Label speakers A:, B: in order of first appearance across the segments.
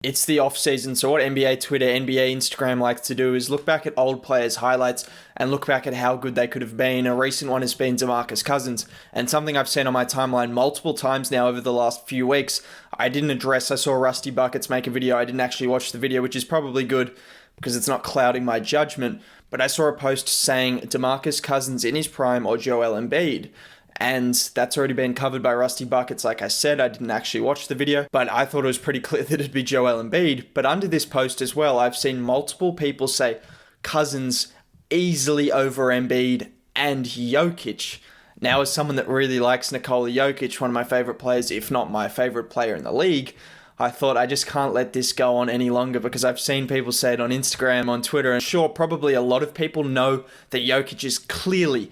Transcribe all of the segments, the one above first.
A: It's the off season, so what NBA Twitter, NBA Instagram likes to do is look back at old players' highlights and look back at how good they could have been. A recent one has been Demarcus Cousins, and something I've seen on my timeline multiple times now over the last few weeks. I didn't address. I saw Rusty Buckets make a video. I didn't actually watch the video, which is probably good because it's not clouding my judgment. But I saw a post saying Demarcus Cousins in his prime or Joel Embiid. And that's already been covered by Rusty Buckets. Like I said, I didn't actually watch the video, but I thought it was pretty clear that it'd be Joel Embiid. But under this post as well, I've seen multiple people say Cousins easily over Embiid and Jokic. Now, as someone that really likes Nikola Jokic, one of my favorite players, if not my favorite player in the league, I thought I just can't let this go on any longer because I've seen people say it on Instagram, on Twitter, and sure, probably a lot of people know that Jokic is clearly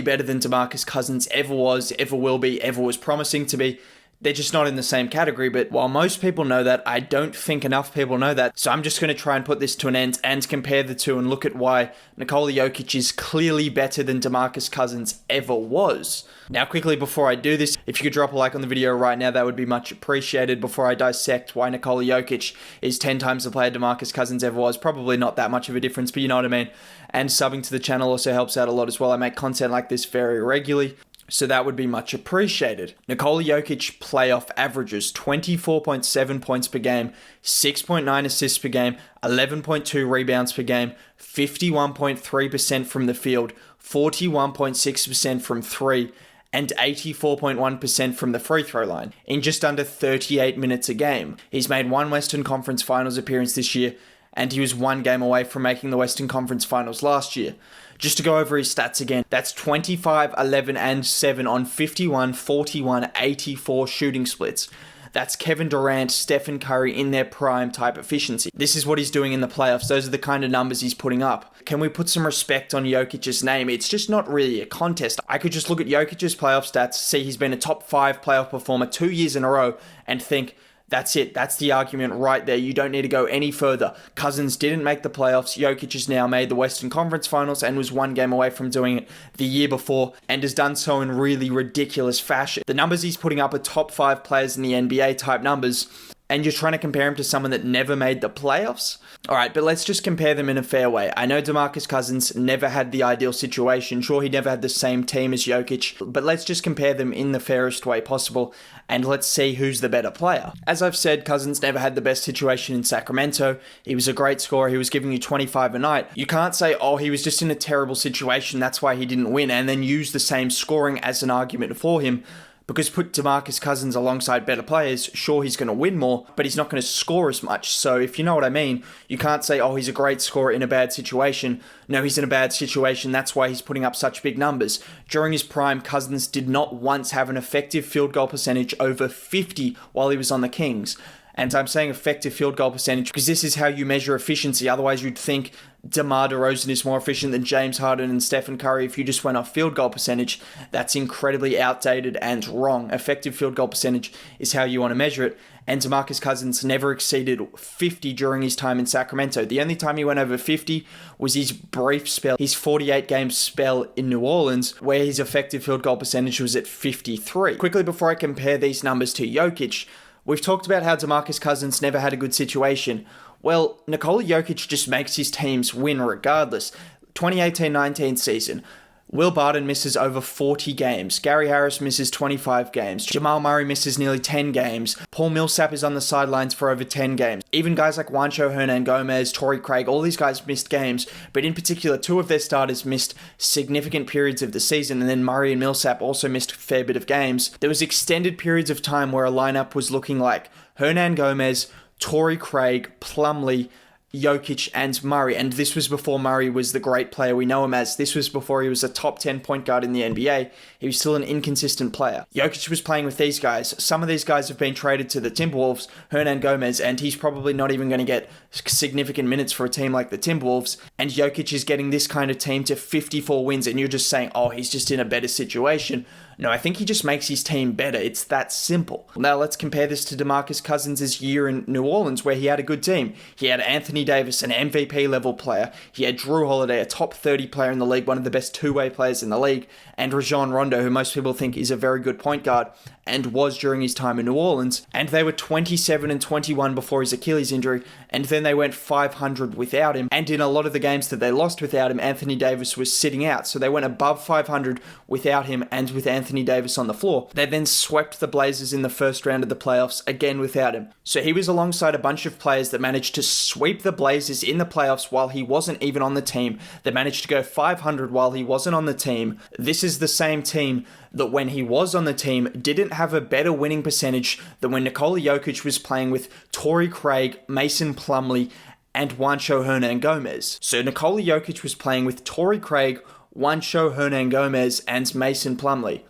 A: better than Demarcus Cousins ever was, ever will be, ever was promising to be. They're just not in the same category, but while most people know that, I don't think enough people know that. So I'm just going to try and put this to an end and compare the two and look at why Nikola Jokic is clearly better than Demarcus Cousins ever was. Now, quickly before I do this, if you could drop a like on the video right now, that would be much appreciated before I dissect why Nikola Jokic is 10 times the player Demarcus Cousins ever was. Probably not that much of a difference, but you know what I mean. And subbing to the channel also helps out a lot as well. I make content like this very regularly, so that would be much appreciated. Nikola Jokic playoff averages 24.7 points per game, 6.9 assists per game, 11.2 rebounds per game, 51.3% from the field, 41.6% from three, and 84.1% from the free throw line in just under 38 minutes a game. He's made one Western Conference Finals appearance this year, and he was one game away from making the Western Conference Finals last year. Just to go over his stats again, that's 25, 11, and 7 on 51, 41, 84 shooting splits. That's Kevin Durant, Stephen Curry in their prime type efficiency. This is what he's doing in the playoffs. Those are the kind of numbers he's putting up. Can we put some respect on Jokic's name? It's just not really a contest. I could just look at Jokic's playoff stats, see he's been a top 5 playoff performer 2 years in a row, and think, that's it. That's the argument right there. You don't need to go any further. Cousins didn't make the playoffs. Jokic has now made the Western Conference Finals and was one game away from doing it the year before and has done so in really ridiculous fashion. The numbers he's putting up are top 5 players in the NBA type numbers, and you're trying to compare him to someone that never made the playoffs? Alright, but let's just compare them in a fair way. I know Demarcus Cousins never had the ideal situation. Sure, he never had the same team as Jokic, but let's just compare them in the fairest way possible, and let's see who's the better player. As I've said, Cousins never had the best situation in Sacramento. He was a great scorer. He was giving you 25 a night. You can't say, oh, he was just in a terrible situation, that's why he didn't win, and then use the same scoring as an argument for him. Because put Demarcus Cousins alongside better players, sure, he's going to win more, but he's not going to score as much. So if you know what I mean, you can't say, oh, he's a great scorer in a bad situation. No, he's in a bad situation. That's why he's putting up such big numbers. During his prime, Cousins did not once have an effective field goal percentage over 50 while he was on the Kings. And I'm saying effective field goal percentage because this is how you measure efficiency. Otherwise, you'd think DeMar DeRozan is more efficient than James Harden and Stephen Curry if you just went off field goal percentage. That's incredibly outdated and wrong. Effective field goal percentage is how you want to measure it. And DeMarcus Cousins never exceeded 50 during his time in Sacramento. The only time he went over 50 was his brief spell, his 48-game spell in New Orleans, where his effective field goal percentage was at 53. Quickly before I compare these numbers to Jokic, we've talked about how Demarcus Cousins never had a good situation. Well, Nikola Jokic just makes his teams win regardless. 2018-19 season, Will Barton misses over 40 games. Gary Harris misses 25 games. Jamal Murray misses nearly 10 games. Paul Millsap is on the sidelines for over 10 games. Even guys like Juancho Hernan-Gomez, Torrey Craig, all these guys missed games, but in particular, 2 of their starters missed significant periods of the season, and then Murray and Millsap also missed a fair bit of games. There was extended periods of time where a lineup was looking like Hernan-Gomez, Torrey Craig, Plumlee, Jokic, and Murray, and this was before Murray was the great player we know him as. This was before he was a top 10 point guard in the NBA. He was still an inconsistent player. Jokic was playing with these guys. Some of these guys have been traded to the Timberwolves, Hernan-Gomez, and he's probably not even going to get significant minutes for a team like the Timberwolves, and Jokic is getting this kind of team to 54 wins, and you're just saying, oh, he's just in a better situation. No, I think he just makes his team better. It's that simple. Now let's compare this to Demarcus Cousins' year in New Orleans, where he had a good team. He had Anthony Davis, an MVP level player. He had Drew Holiday, a top 30 player in the league, one of the best two-way players in the league, and Rajon Rondo, who most people think is a very good point guard. and was during his time in New Orleans, and they were 27-21 before his Achilles injury, and then they went 500 without him, and in a lot of the games that they lost without him, Anthony Davis was sitting out, so they went above 500 without him and with Anthony Davis on the floor. They then swept the Blazers in the first round of the playoffs, again without him. So he was alongside a bunch of players that managed to sweep the Blazers in the playoffs while he wasn't even on the team. They managed to go 500 while he wasn't on the team. This is the same team that when he was on the team didn't have a better winning percentage than when Nikola Jokic was playing with Torrey Craig, Mason Plumlee, and Juancho Hernan-Gomez. So Nikola Jokic was playing with Torrey Craig, Juancho Hernan-Gomez, and Mason Plumlee.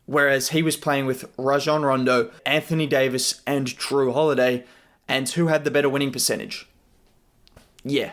A: Whereas he was playing with Rajon Rondo, Anthony Davis, and Drew Holiday, and who had the better winning percentage? Yeah.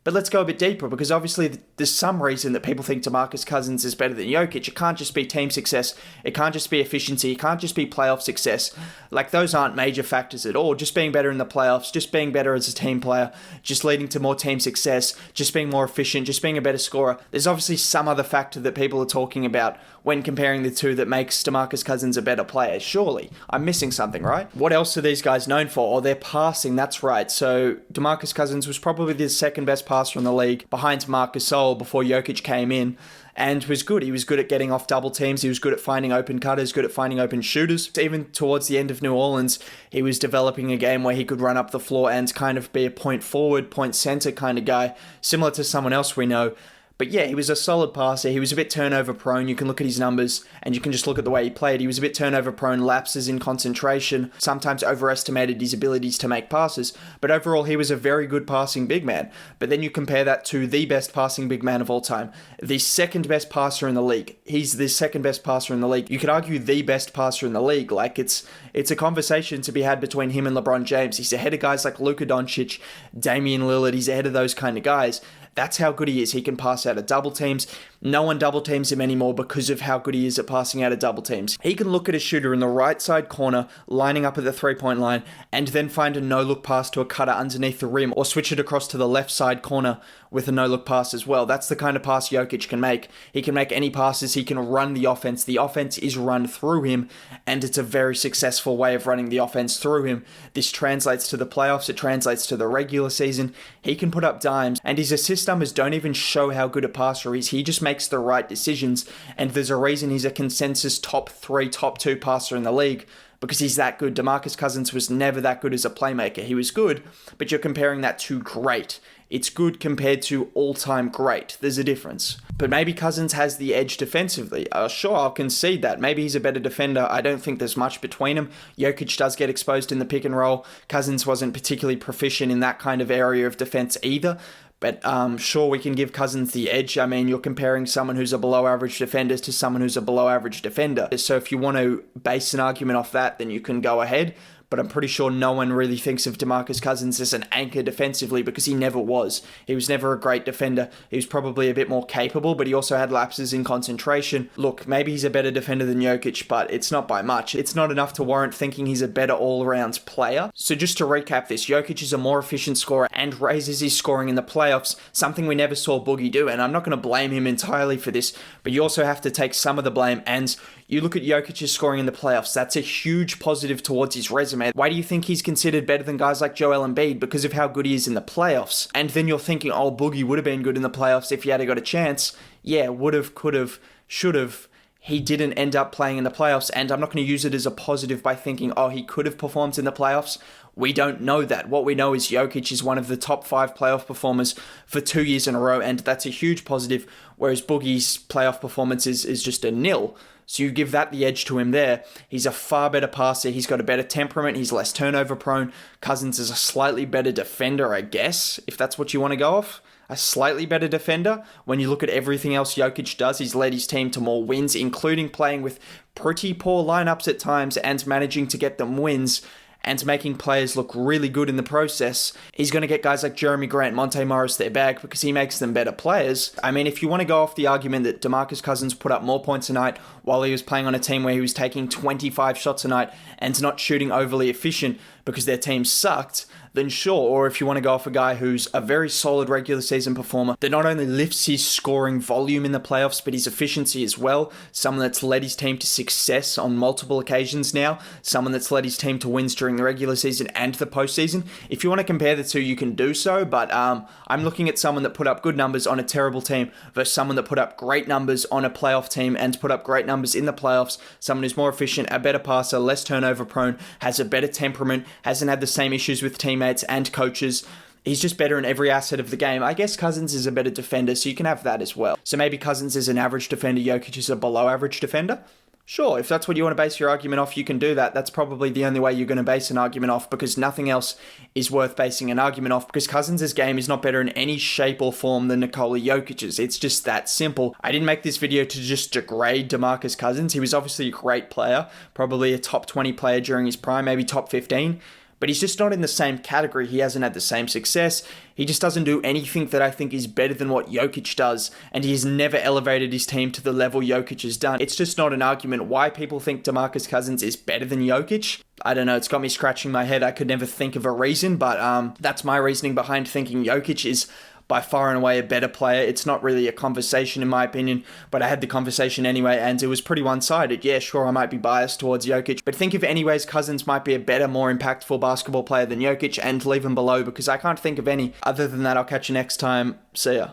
A: But let's go a bit deeper, because obviously there's some reason that people think Demarcus Cousins is better than Jokic. It can't just be team success. It can't just be efficiency. It can't just be playoff success. Like, those aren't major factors at all. Just being better in the playoffs, just being better as a team player, just leading to more team success, just being more efficient, just being a better scorer. There's obviously some other factor that people are talking about when comparing the two that makes Demarcus Cousins a better player. Surely. I'm missing something, right? What else are these guys known for? Oh, they're passing. That's right. So Demarcus Cousins was probably the second best passer in the league behind Marc Gasol before Jokic came in, and was good. He was good at getting off double teams. He was good at finding open cutters, good at finding open shooters. Even towards the end of New Orleans, he was developing a game where he could run up the floor and kind of be a point forward, point center kind of guy, similar to someone else we know. But yeah, he was a solid passer. He was a bit turnover prone. You can look at his numbers and you can just look at the way he played. He was a bit turnover prone, lapses in concentration, sometimes overestimated his abilities to make passes. But overall, he was a very good passing big man. But then you compare that to the best passing big man of all time, the second best passer in the league. He's the second best passer in the league. You could argue the best passer in the league. Like, it's a conversation to be had between him and LeBron James. He's ahead of guys like Luka Doncic, Damian Lillard. He's ahead of those kind of guys. That's how good he is. He can pass out of double teams. No one double teams him anymore because of how good he is at passing out of double teams. He can look at a shooter in the right side corner, lining up at the three-point line, and then find a no-look pass to a cutter underneath the rim, or switch it across to the left side corner with a no-look pass as well. That's the kind of pass Jokic can make. He can make any passes. He can run the offense. The offense is run through him, and it's a very successful way of running the offense through him. This translates to the playoffs. It translates to the regular season. He can put up dimes, and his assist numbers don't even show how good a passer he is. He just makes the right decisions, and there's a reason he's a consensus top 3, top 2 passer in the league, because he's that good. Demarcus Cousins was never that good as a playmaker. He was good, but you're comparing that to great. It's good compared to all-time great. There's a difference. But maybe Cousins has the edge defensively. Sure, I'll concede that. Maybe he's a better defender. I don't think there's much between them. Jokic does get exposed in the pick and roll. Cousins wasn't particularly proficient in that kind of area of defense either. But sure, we can give Cousins the edge. I mean, you're comparing someone who's a below-average defender to someone who's a below-average defender. So if you want to base an argument off that, then you can go ahead. But I'm pretty sure no one really thinks of Demarcus Cousins as an anchor defensively, because he never was. He was never a great defender. He was probably a bit more capable, but he also had lapses in concentration. Look, maybe he's a better defender than Jokic, but it's not by much. It's not enough to warrant thinking he's a better all-around player. So just to recap this, Jokic is a more efficient scorer and raises his scoring in the playoffs, something we never saw Boogie do, and I'm not going to blame him entirely for this, but you also have to take some of the blame, and you look at Jokic's scoring in the playoffs, that's a huge positive towards his resume. Why do you think he's considered better than guys like Joel Embiid? Because of how good he is in the playoffs. And then you're thinking, oh, Boogie would have been good in the playoffs if he had got a chance. Yeah, would have, could have, should have. He didn't end up playing in the playoffs, and I'm not going to use it as a positive by thinking, oh, he could have performed in the playoffs. We don't know that. What we know is Jokic is one of the top 5 playoff performers for 2 years in a row, and that's a huge positive, whereas Boogie's playoff performance is just a nil. So you give that the edge to him there. He's a far better passer. He's got a better temperament. He's less turnover prone. Cousins is a slightly better defender, I guess, if that's what you want to go off. A slightly better defender. When you look at everything else Jokic does, he's led his team to more wins, including playing with pretty poor lineups at times and managing to get them wins and making players look really good in the process. He's going to get guys like Jeremy Grant, Monte Morris their bag because he makes them better players. I mean, if you want to go off the argument that Demarcus Cousins put up more points a night while he was playing on a team where he was taking 25 shots a night and not shooting overly efficient because their team sucked, then sure. Or if you want to go off a guy who's a very solid regular season performer that not only lifts his scoring volume in the playoffs, but his efficiency as well, someone that's led his team to success on multiple occasions now, someone that's led his team to wins during the regular season and the postseason. If you want to compare the two, you can do so, but I'm looking at someone that put up good numbers on a terrible team versus someone that put up great numbers on a playoff team and put up great numbers in the playoffs, someone who's more efficient, a better passer, less turnover prone, has a better temperament, hasn't had the same issues with teammates and coaches. He's just better in every asset of the game. I guess Cousins is a better defender, so you can have that as well. So maybe Cousins is an average defender, Jokic is a below average defender. Sure, if that's what you want to base your argument off, you can do that. That's probably the only way you're going to base an argument off, because nothing else is worth basing an argument off, because Cousins' game is not better in any shape or form than Nikola Jokic's. It's just that simple. I didn't make this video to just degrade Demarcus Cousins. He was obviously a great player, probably a top 20 player during his prime, maybe top 15. But he's just not in the same category. He hasn't had the same success. He just doesn't do anything that I think is better than what Jokic does. And he's never elevated his team to the level Jokic has done. It's just not an argument why people think Demarcus Cousins is better than Jokic. I don't know. It's got me scratching my head. I could never think of a reason. But that's my reasoning behind thinking Jokic is by far and away a better player. It's not really a conversation in my opinion, but I had the conversation anyway, and it was pretty one-sided. Yeah, sure, I might be biased towards Jokic, but think of any ways Cousins might be a better, more impactful basketball player than Jokic, and leave him below, because I can't think of any. Other than that, I'll catch you next time. See ya.